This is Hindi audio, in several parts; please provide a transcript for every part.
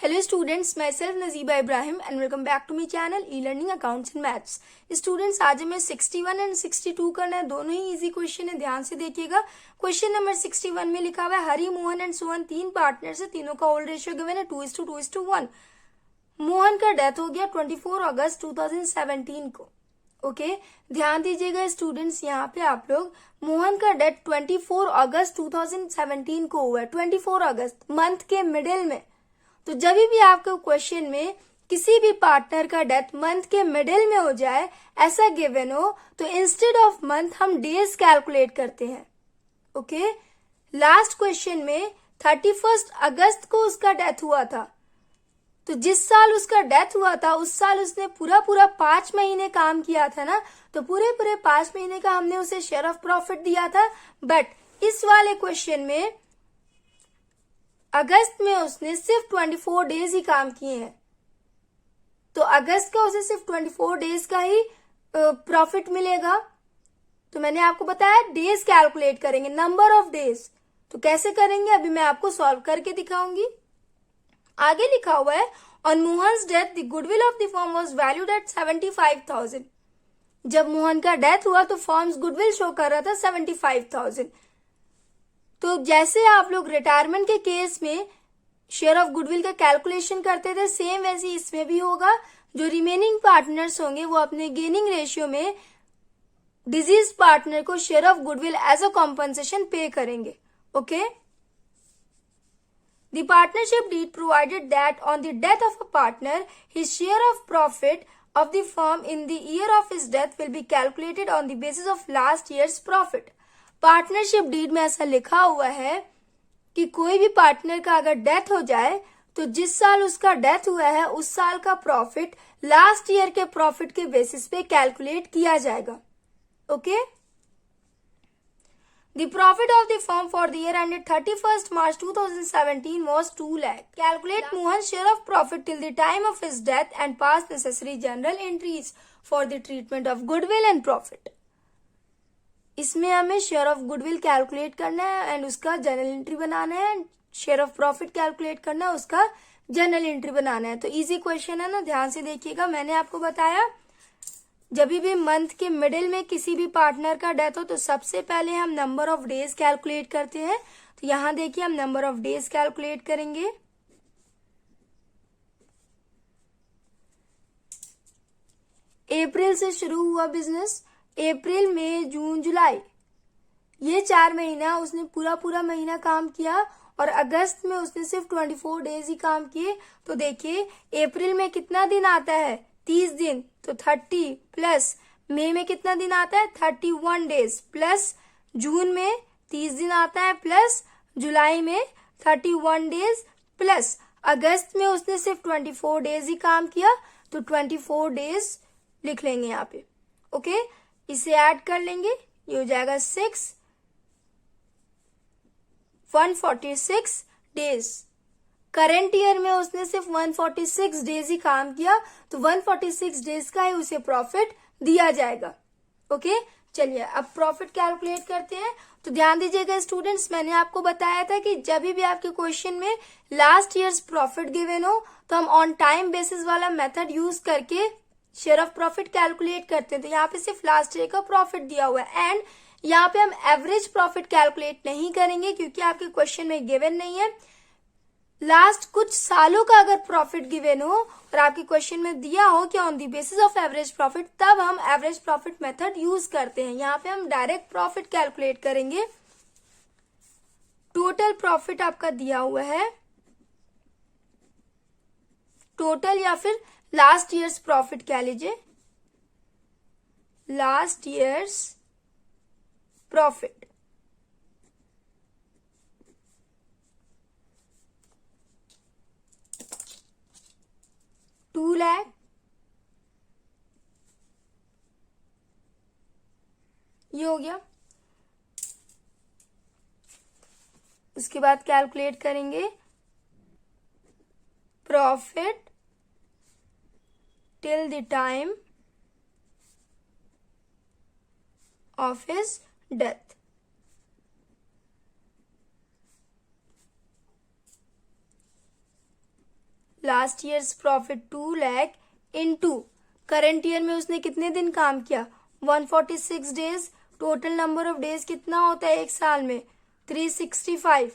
Hello students, myself Nazeeba Ibrahim and welcome back to my channel e-learning accounts and maths। Students आज हमें 61 एंड 62 करना है, दोनों ही इजी क्वेश्चन है, ध्यान से देखिएगा। क्वेश्चन नंबर 61 में लिखा हुआ है हरी, मोहन एंड सोहन तीन पार्टनर्स है, तीनों का ओल्ड रेशियो गिवन है 2:2:1। मोहन का डेथ हो गया 24 अगस्त 2017 को। ओके ध्यान दीजिएगा स्टूडेंट्स, यहाँ पे आप लोग मोहन का डेथ 24 अगस्त 2017 को हुआ है, 24 अगस्त मंथ के मिडिल में। तो जब भी आपको क्वेश्चन में किसी भी पार्टनर का डेथ मंथ के मिडिल में हो जाए, ऐसा गिवन हो, तो इंस्टेड ऑफ मंथ हम डेज कैलकुलेट करते हैं। ओके लास्ट क्वेश्चन में 31 अगस्त को उसका डेथ हुआ था, तो जिस साल उसका डेथ हुआ था उस साल उसने पूरा 5 महीने काम किया था ना, तो पूरे 5 महीने का हमने उसे शेयर ऑफ प्रॉफिट दिया था। बट इस वाले क्वेश्चन में अगस्त में उसने सिर्फ 24 डेज ही काम किए हैं, तो अगस्त का उसे सिर्फ 24 डेज का ही प्रॉफिट मिलेगा। तो मैंने आपको बताया डेज कैलकुलेट करेंगे, नंबर ऑफ डेज। तो कैसे करेंगे अभी मैं आपको सॉल्व करके दिखाऊंगी। आगे लिखा हुआ है on Mohan's death the goodwill of the firm was valued at 75,000। जब मोहन का डेथ हुआ तो फर्म्स गुडविल शो कर रहा था 75,000। तो जैसे आप लोग रिटायरमेंट के केस में शेयर ऑफ गुडविल का कैलकुलेशन करते थे, सेम वैसे इसमें भी होगा। जो रिमेनिंग पार्टनर्स होंगे वो अपने गेनिंग रेशियो में डिजीज पार्टनर को share of goodwill as a compensation pay करेंगे। Okay the partnership deed provided that on the death of a partner his share of profit of the firm in the year of his death will be calculated on the basis of last year's profit। Partnership deed में ऐसा लिखा हुआ है कि कोई भी पार्टनर का अगर डेथ हो जाए तो जिस साल उसका डेथ हुआ है उस साल का प्रॉफिट लास्ट ईयर के प्रॉफिट के बेसिस पे कैलकुलेट किया जाएगा। Okay The profit of the firm for the year ended 31st March 2017 was 2 lakh। Calculate Mohan's share of profit till the time of his death and pass necessary journal entries for the treatment of goodwill and profit। इसमें हमें शेयर ऑफ गुडविल कैलकुलेट करना है एंड उसका जर्नल एंट्री बनाना है, शेयर ऑफ प्रॉफिट कैलकुलेट करना है, उसका जर्नल एंट्री बनाना है। तो इजी क्वेश्चन है ना, ध्यान से देखिएगा। मैंने आपको बताया जब भी मंथ के मिडिल में किसी भी पार्टनर का डेथ हो तो सबसे पहले हम नंबर ऑफ डेज कैलकुलेट करते हैं। तो यहां देखिए हम नंबर ऑफ डेज कैलकुलेट करेंगे। अप्रैल से शुरू हुआ बिजनेस, अप्रैल मई जून जुलाई, ये 4 महीना उसने पूरा महीना काम किया और अगस्त में उसने सिर्फ 24 डेज ही काम किए। तो देखिए अप्रैल में कितना दिन आता है, 30 दिन, तो 30 प्लस मई में कितना दिन आता है, 31 डेज, प्लस जून में 30 दिन आता है, प्लस जुलाई में 31 डेज, प्लस अगस्त में उसने सिर्फ 24 डेज ही काम किया, तो 24 डेज लिख लेंगे यहाँ पे। ओके इसे ऐड कर लेंगे, ये हो जाएगा 146 डेज। करंट ईयर में उसने सिर्फ 146 डेज ही काम किया, तो 146 डेज का ही उसे प्रॉफिट दिया जाएगा। ओके चलिए अब प्रॉफिट कैलकुलेट करते हैं। तो ध्यान दीजिएगा स्टूडेंट्स, मैंने आपको बताया था कि जब भी आपके क्वेश्चन में लास्ट ईयर्स प्रॉफिट गिवन हो तो हम ऑन टाइम बेसिस वाला मेथड यूज करके शेयर ऑफ प्रॉफिट कैलकुलेट करते हैं। तो यहाँ पे सिर्फ लास्ट ईयर का प्रॉफिट दिया हुआ है एंड यहाँ पे हम एवरेज प्रॉफिट कैलकुलेट नहीं करेंगे क्योंकि आपके क्वेश्चन में गिवन नहीं है। लास्ट कुछ सालों का अगर प्रॉफिट गिवन हो और आपके क्वेश्चन में दिया हो कि on the basis of average profit, तब हम एवरेज प्रॉफिट मेथड यूज करते हैं। यहाँ पे हम डायरेक्ट प्रॉफिट कैलकुलेट करेंगे। टोटल प्रॉफिट आपका दिया हुआ है, टोटल या फिर लास्ट ईयर्स प्रॉफिट कह लीजिए, लास्ट ईयर्स प्रॉफिट। $2 लाख, ये हो गया। उसके बाद कैलकुलेट करेंगे profit till the time of his death. Last years profit 2 lakh into current year में उसने कितने दिन काम किया 146 days. Total number of days कितना होता है एक साल में 365।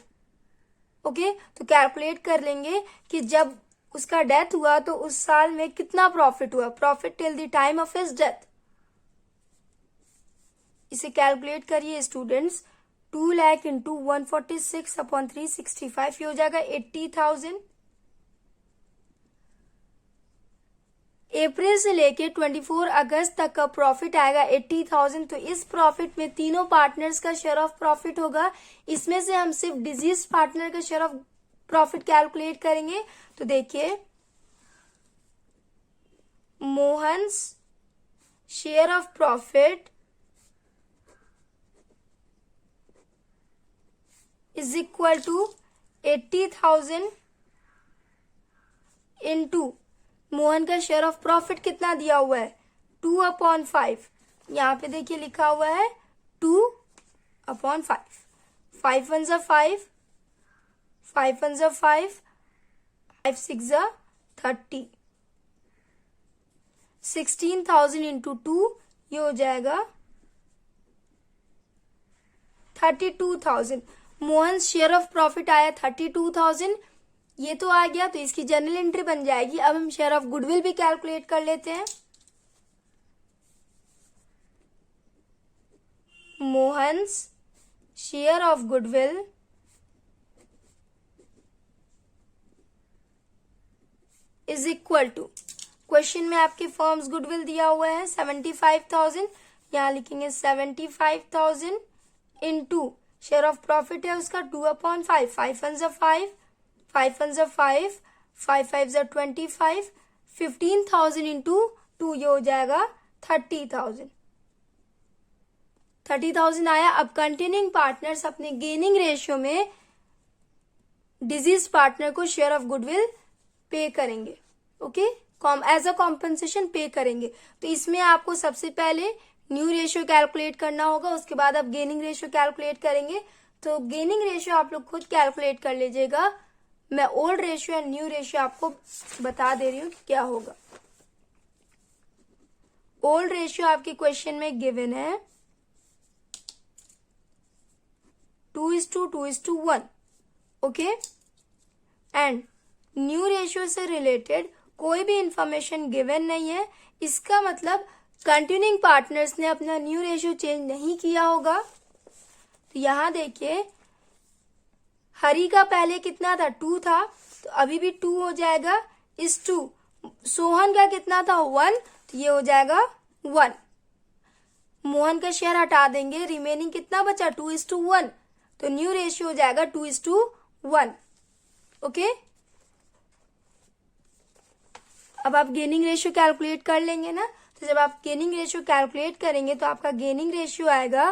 ओके तो कैलकुलेट कर लेंगे कि जब उसका डेथ हुआ तो उस साल में कितना प्रॉफिट हुआ, profit till the time of his death. इसे कैलकुलेट करिए स्टूडेंट्स। 2 लाख इंटू 146 अपॉन 365 ये हो जाएगा 80,000। अप्रैल से लेके 24 अगस्त तक का प्रॉफिट आएगा 80,000। तो इस प्रॉफिट में तीनों पार्टनर्स का शेयर ऑफ प्रॉफिट होगा। इसमें से हम सिर्फ डिजीज पार्टनर का शेयर ऑफ प्रॉफिट कैलकुलेट करेंगे। तो देखिए Mohan's share of profit is equal to 80,000 into Mohan का शेयर ऑफ प्रॉफिट कितना दिया हुआ है 2/5। यहाँ पे देखिए लिखा हुआ है 2/5। 5 1 जा 5, 5 1 जा 5, 5 6 जा 30। 16,000 इंटू 2 ये हो जाएगा 32,000। मोहन शेयर ऑफ प्रॉफिट आया 32,000, ये तो आ गया तो इसकी जर्नल एंट्री बन जाएगी। अब हम शेयर ऑफ गुडविल भी कैलकुलेट कर लेते हैं। Mohan's share of goodwill is equal to, question में आपके फर्म्स गुडविल दिया हुआ है 75,000, यहां लिखेंगे 75,000 इनटू शेयर ऑफ प्रॉफिट है उसका 2/5। 5 1 जा 5, 5 1 जा 5, 5 5 जा 25। 15,000 इंटू 2 ये हो जाएगा 30,000। 30,000 आया। अब कंटिन्यूइंग पार्टनर्स अपने गेनिंग रेशियो में डिजीज पार्टनर को शेयर ऑफ गुडविल पे करेंगे। Okay as a compensation pay करेंगे। तो इसमें आपको सबसे पहले न्यू रेशियो कैलकुलेट करना होगा, उसके बाद आप गेनिंग रेशियो कैलकुलेट करेंगे। तो गेनिंग रेशियो आप लोग खुद कैलकुलेट कर लीजिएगा। मैं old ratio and new ratio आपको बता दे रही हूँ कि क्या होगा। ओल्ड रेशियो आपके क्वेश्चन में गिवन है 2:2:1। ओके एंड न्यू रेशियो से रिलेटेड कोई भी इंफॉर्मेशन गिवन नहीं है। इसका मतलब कंटिन्यूइंग पार्टनर्स ने अपना न्यू रेशियो चेंज नहीं किया होगा। तो यहां देखिए हरी का पहले कितना था 2 था, तो अभी भी 2 हो जाएगा इस 2। सोहन का कितना था 1, तो ये हो जाएगा 1। मोहन का शेयर हटा देंगे, रिमेनिंग कितना बचा 2:1, तो न्यू रेशियो हो जाएगा 2:1। ओके अब आप गेनिंग रेशियो कैलकुलेट कर लेंगे ना। तो जब आप गेनिंग रेशियो कैलकुलेट करेंगे तो आपका गेनिंग रेशियो आएगा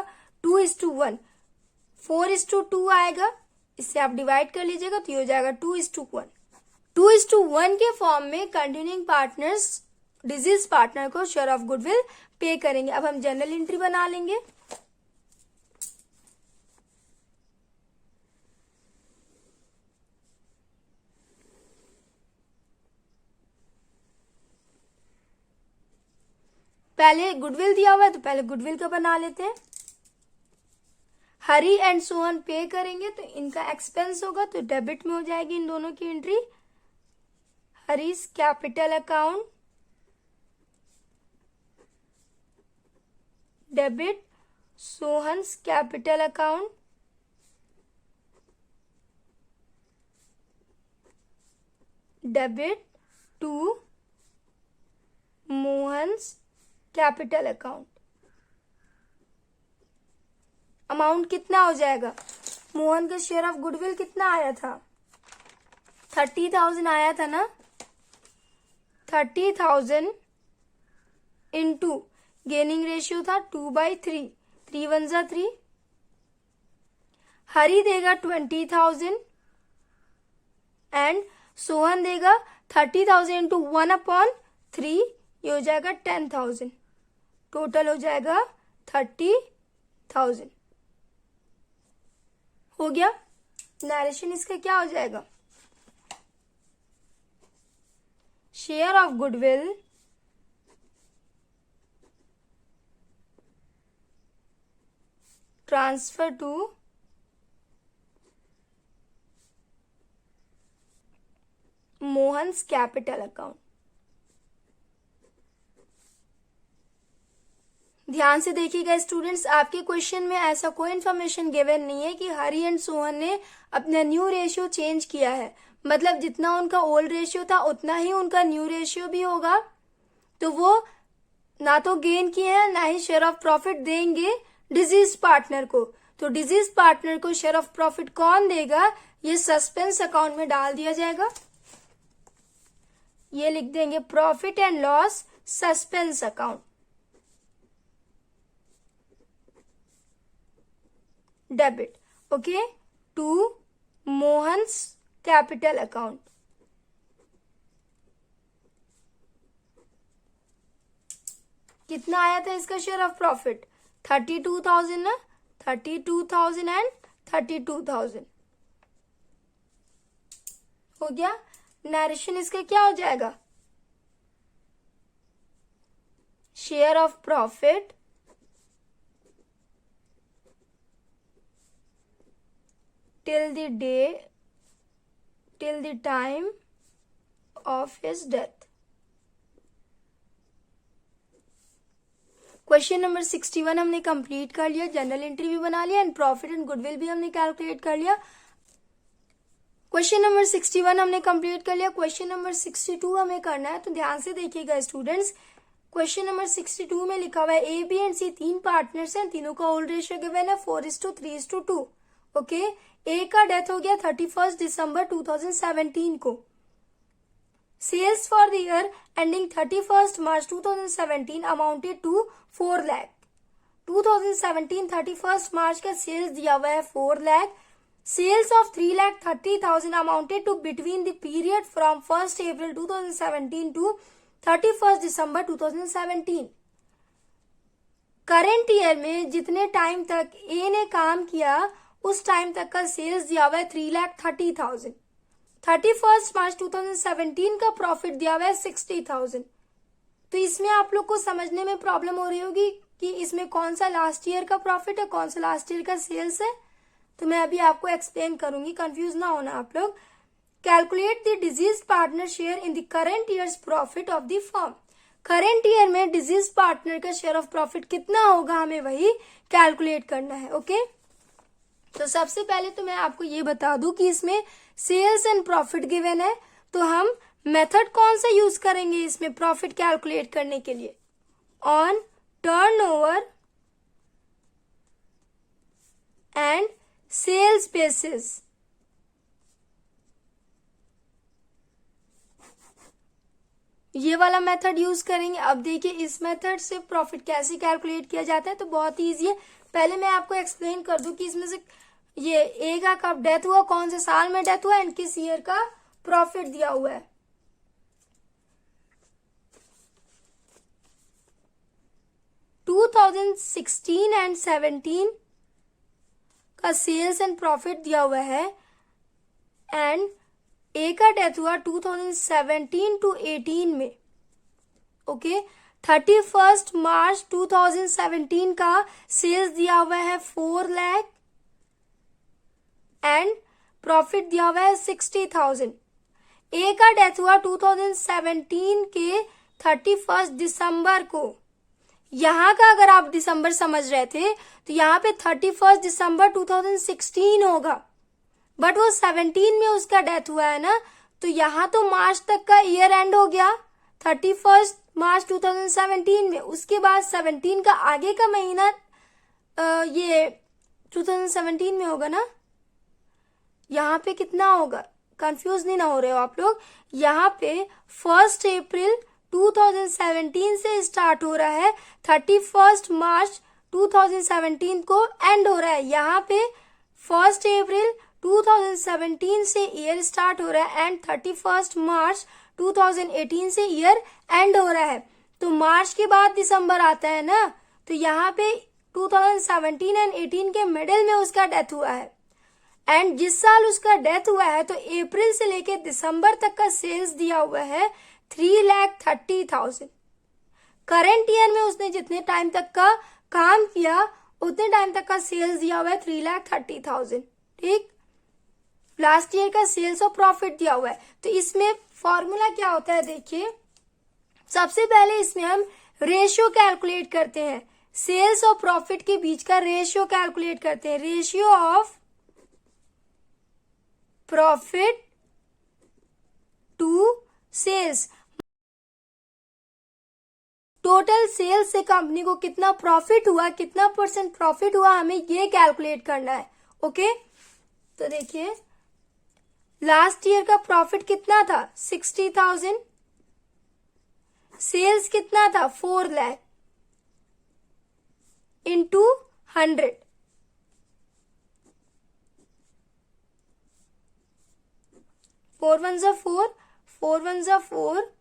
2:1। 4:2 आएगा, इससे आप डिवाइड कर लीजिएगा तो ये हो जाएगा 2:1। 2:1 के फॉर्म में कंटिन्यूइंग पार्टनर्स डिजीज पार्टनर को शेयर ऑफ गुडविल पे करेंगे। अब हम जनरल एंट्री बना लेंगे। पहले गुडविल दिया हुआ है तो पहले गुडविल का बना लेते हैं। हरी एंड सोहन पे करेंगे तो इनका एक्सपेंस होगा, तो डेबिट में हो जाएगी इन दोनों की entry. Hari's capital account debit, Sohan's capital account debit to Mohan's capital account. Amount कितना हो जाएगा, मोहन का शेयर ऑफ गुडविल कितना आया था 30,000 आया था ना। 30,000 इंटू गेनिंग रेशियो था 2/3, 3 1 जा 3। हरी देगा 20,000 एंड सोहन देगा 30,000 इंटू 1/3, ये हो जाएगा 10,000। टोटल हो जाएगा 30,000। हो गया। नरेशन इसका क्या हो जाएगा share of goodwill transfer to Mohan's capital account. ध्यान से देखिएगा स्टूडेंट्स, आपके क्वेश्चन में ऐसा कोई इन्फॉर्मेशन गिवन नहीं है कि हरि एंड सोहन ने अपना न्यू रेशियो चेंज किया है। मतलब जितना उनका ओल्ड रेशियो था उतना ही उनका न्यू रेशियो भी होगा। तो वो ना तो गेन किए हैं ना ही शेयर ऑफ प्रॉफिट देंगे डिजीज पार्टनर को। तो डिजीज पार्टनर को शेयर ऑफ प्रॉफिट कौन देगा, ये सस्पेंस अकाउंट में डाल दिया जाएगा। ये लिख देंगे profit and loss suspense account, debit, okay, to Mohan's capital account. कितना आया था इसका शेयर ऑफ प्रॉफिट? 32,000 ना, 32,000 एंड 32,000 हो गया। नरेशन इसका क्या हो जाएगा? Share of profit till the time of his death। Question number 61 हमने कंप्लीट कर लिया, जनरल एंट्री भी बना लिया एंड प्रॉफिट एंड गुडविल भी हमने कैलकुलेट कर लिया। क्वेश्चन नंबर 61 हमने कंप्लीट कर लिया। क्वेश्चन नंबर 62 हमें करना है, तो ध्यान से देखिएगा स्टूडेंट्स। क्वेश्चन नंबर 62 में लिखा हुआ है ए बी एंड सी तीन पार्टनर्स हैं, तीनों का ओल्ड रेशियो गिवन है 4:3:2। ओके, ए का डेथ हो गया 31 दिसंबर 2017 को। Sales for the year ending 31 March 2017 amounted to 4 lakh. 2017 31 मार्च का सेल्स दिया हुआ है 4 lakh. Sales of 3,30,000 amounted to between the period from 1 April 2017 to 31 December 2017। Current year में जितने टाइम तक ए ने काम किया उस टाइम तक का सेल्स दिया हुआ है 3,30,000। 31 मार्च 2017 का प्रॉफिट दिया हुआ है 60,000। तो इसमें आप लोग को समझने में प्रॉब्लम हो रही होगी कि इसमें कौन सा लास्ट ईयर का प्रॉफिट है, कौन सा लास्ट ईयर का सेल्स है। तो मैं अभी आपको एक्सप्लेन करूंगी, कंफ्यूज ना होना आप लोग। Calculate the disease partner share in the current years profit of the firm. Current year में डिजीज पार्टनर का शेयर ऑफ प्रॉफिट कितना होगा, हमें वही कैलकुलेट करना है। ओके, तो सबसे पहले तो मैं आपको ये बता दूं कि इसमें सेल्स एंड प्रॉफिट गिवन है, तो हम मेथड कौन सा यूज करेंगे इसमें प्रॉफिट कैलकुलेट करने के लिए? On turnover and sales basis. ये वाला मेथड यूज करेंगे। अब देखिए इस मेथड से प्रॉफिट कैसे कैलकुलेट किया जाता है, तो बहुत ही ईजी है। पहले मैं आपको एक्सप्लेन कर दूं कि इसमें से ये ए का कब डेथ हुआ, कौन से साल में डेथ हुआ एंड किस ईयर का प्रॉफिट दिया हुआ है। 2016 एंड 17 का सेल्स एंड प्रॉफिट दिया हुआ है एंड ए का डेथ हुआ 2017 to 18 में। ओके, 31 मार्च 2017 का सेल्स दिया हुआ है 4 लाख एंड प्रॉफिट दिया हुआ है 60,000। ए का डेथ हुआ 2017 के 31 दिसंबर को। यहाँ का अगर आप दिसंबर समझ रहे थे तो यहाँ पे 31 दिसंबर 2016 होगा, बट वो 17 में उसका डेथ हुआ है ना, तो यहाँ तो मार्च तक का ईयर एंड हो गया 31 मार्च 2017 में। उसके बाद 17 का आगे का महीना ये 2017 में होगा ना। यहाँ पे कितना होगा, कंफ्यूज नहीं ना हो रहे हो आप लोग। यहाँ पे 1 अप्रैल 2017 से स्टार्ट हो रहा है, 31 मार्च 2017 को एंड हो रहा है। यहाँ पे 1 अप्रैल 2017 से ईयर स्टार्ट हो रहा है एंड 31 मार्च 2018 से ईयर एंड हो रहा है। तो मार्च के बाद दिसंबर आता है ना, तो यहाँ पे 2017 एंड 18 के मिडिल में उसका डेथ हुआ है एंड जिस साल उसका डेथ हुआ है तो अप्रैल से लेके दिसंबर तक का सेल्स दिया हुआ है 3,30,000। करंट ईयर में उसने जितने टाइम तक का काम किया उतने टाइम तक का सेल्स दिया हुआ है 3,30,000। ठीक, लास्ट ईयर का सेल्स और प्रॉफिट दिया हुआ है। तो इसमें फॉर्मूला क्या होता है, देखिए सबसे पहले इसमें हम रेशियो कैलकुलेट करते हैं, सेल्स और प्रॉफिट के बीच का रेशियो कैलकुलेट करते हैं। Ratio of profit to sales, total sales से कंपनी को कितना प्रॉफिट हुआ, कितना परसेंट प्रॉफिट हुआ, हमें ये कैलकुलेट करना है। ओके, तो देखिए लास्ट ईयर का प्रॉफिट कितना था 60,000, सेल्स कितना था 4 लाख इंटू 100, फोर वन जा 4, 4 1 जा 4,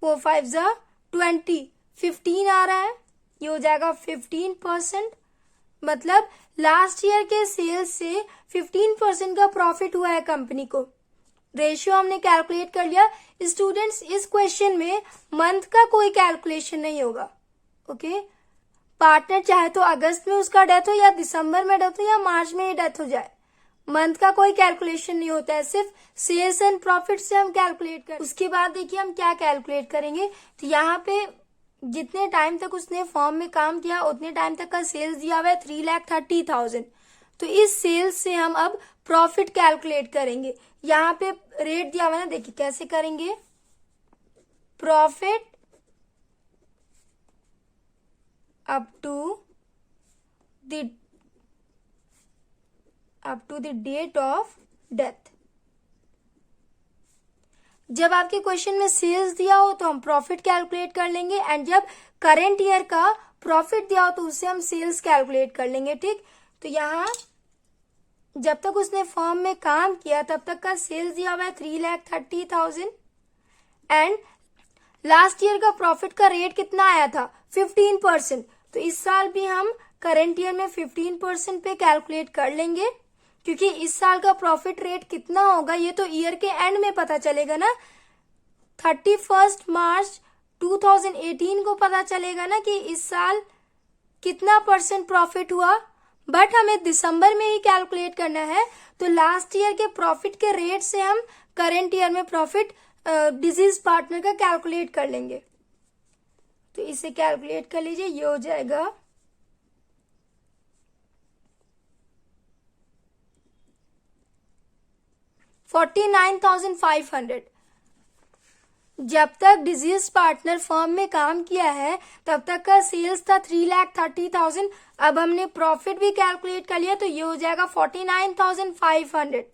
4 5 जा 20, 15 आ रहा है, ये हो जाएगा 15%। मतलब लास्ट ईयर के सेल्स से 15% का प्रॉफिट हुआ है कंपनी को। रेशियो हमने कैलकुलेट कर लिया। स्टूडेंट्स, इस क्वेश्चन में मंथ का कोई कैलकुलेशन नहीं होगा। ओके, पार्टनर चाहे तो अगस्त में उसका डेथ हो या दिसंबर में डेथ हो या मार्च में ही डेथ हो जाए, मंथ का कोई कैलकुलेशन नहीं होता है, सिर्फ सेल्स एंड प्रॉफिट से हम कैलकुलेट कर। उसके बाद देखिए हम क्या कैलकुलेट करेंगे, तो यहाँ पे जितने टाइम तक उसने फॉर्म में काम किया उतने टाइम तक का सेल्स दिया हुआ है 3,30,000। तो इस सेल्स से हम अब प्रॉफिट कैलकुलेट करेंगे। यहाँ पे रेट दिया हुआ है ना, देखिए कैसे करेंगे, profit up to the date of death. जब आपके क्वेश्चन में सेल्स दिया हो तो हम प्रॉफिट कैलकुलेट कर लेंगे, एंड जब करंट ईयर का प्रॉफिट दिया हो तो उससे हम सेल्स कैलकुलेट कर लेंगे। ठीक, तो यहाँ जब तक उसने फर्म में काम किया तब तक का सेल्स दिया हुआ है 3,30,000, एंड लास्ट ईयर का प्रॉफिट का रेट कितना आया था 15%। तो इस साल भी हम करंट ईयर में 15% पे कैलकुलेट कर लेंगे, क्योंकि इस साल का प्रॉफिट रेट कितना होगा ये तो ईयर के एंड में पता चलेगा ना, 31 मार्च 2018 को पता चलेगा ना कि इस साल कितना परसेंट प्रॉफिट हुआ। बट हमें दिसंबर में ही कैलकुलेट करना है, तो लास्ट ईयर के प्रॉफिट के रेट से हम करंट ईयर में प्रॉफिट डिजीज पार्टनर का कैलकुलेट कर लेंगे। तो इसे कैलकुलेट कर लीजिए, ये हो जाएगा 49,500। जब तक डिजीज पार्टनर फर्म में काम किया है तब तक का सेल्स था 3,30,000। अब हमने प्रॉफिट भी कैलकुलेट कर लिया, तो ये हो जाएगा 49,500।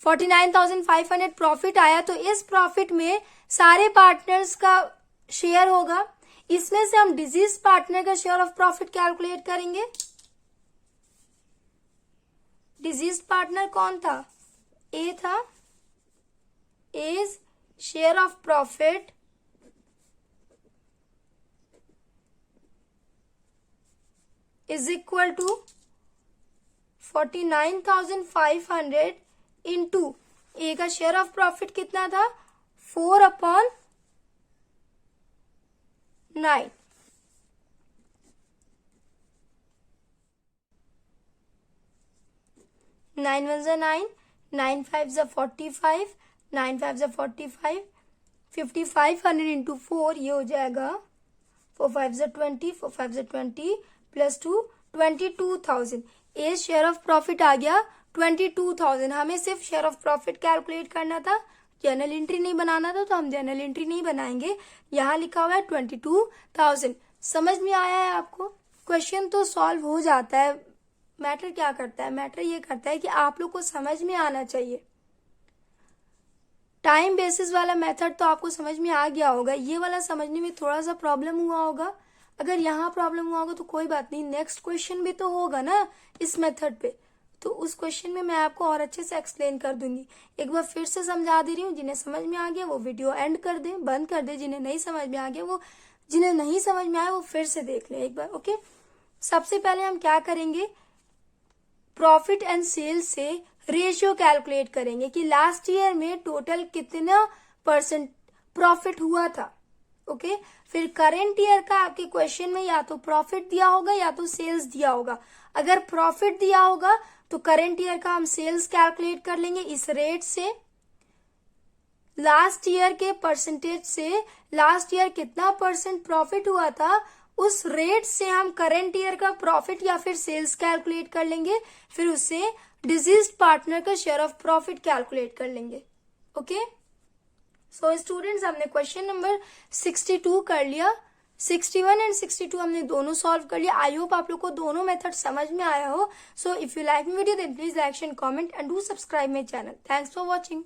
49,500 प्रॉफिट आया, तो इस प्रॉफिट में सारे पार्टनर्स का शेयर होगा। इसमें से हम डिजीज पार्टनर का शेयर ऑफ प्रॉफिट कैलकुलेट करेंगे। डिजीज पार्टनर कौन था, ए था। A's share of profit is equal to 49,500 into A का शेयर ऑफ प्रॉफिट कितना था 4/9। 9 1 जा 9, 9 5 जा 45, 9 5 जा 45, 5,500 इंटू 4, ये हो जाएगा 4 5 जा 20, 4 5 जा 20 plus 2 22,000। A share of profit आ गया 22,000। हमें सिर्फ शेयर ऑफ प्रॉफिट कैलकुलेट करना था, जर्नल एंट्री नहीं बनाना था, तो हम जर्नल एंट्री नहीं बनाएंगे। यहाँ लिखा हुआ है 22,000। समझ में आया है आपको? क्वेश्चन तो सॉल्व हो जाता है। मैटर क्या करता है, मैटर ये करता है कि आप लोग को समझ में आना चाहिए। टाइम बेसिस वाला मेथड तो आपको समझ में आ गया होगा, ये वाला समझने में थोड़ा सा प्रॉब्लम हुआ होगा। अगर यहाँ प्रॉब्लम हुआ होगा तो कोई बात नहीं, नेक्स्ट क्वेश्चन भी तो होगा ना इस मेथड पे, तो उस क्वेश्चन में मैं आपको और अच्छे से एक्सप्लेन कर दूंगी। एक बार फिर से समझा दे रही हूँ, जिन्हें समझ में आ गया वो वीडियो एंड कर दे, बंद कर दे। जिन्हें नहीं समझ में आ गया जिन्हें नहीं समझ में आया वो फिर से देख ले एक बार। ओके, सबसे पहले हम क्या करेंगे, प्रॉफिट एंड सेल्स से रेशियो कैलकुलेट करेंगे कि लास्ट ईयर में टोटल कितना परसेंट प्रॉफिट हुआ था। ओके फिर करंट ईयर का आपके क्वेश्चन में या तो प्रॉफिट दिया होगा या तो सेल्स दिया होगा। अगर प्रॉफिट दिया होगा तो करंट ईयर का हम सेल्स कैलकुलेट कर लेंगे इस रेट से, लास्ट ईयर के परसेंटेज से, लास्ट ईयर कितना परसेंट प्रॉफिट हुआ था उस रेट से हम करंट ईयर का प्रॉफिट या फिर सेल्स कैलकुलेट कर लेंगे, फिर उससे डिजीज्ड पार्टनर का शेयर ऑफ प्रॉफिट कैलकुलेट कर लेंगे। ओके सो स्टूडेंट्स हमने क्वेश्चन नंबर 62 कर लिया, 61 एंड 62 हमने दोनों सॉल्व कर लिया। आई होप आप लोग को दोनों मेथड समझ में आया हो। So if you like video then please like and comment and do subscribe my channel. Thanks for watching.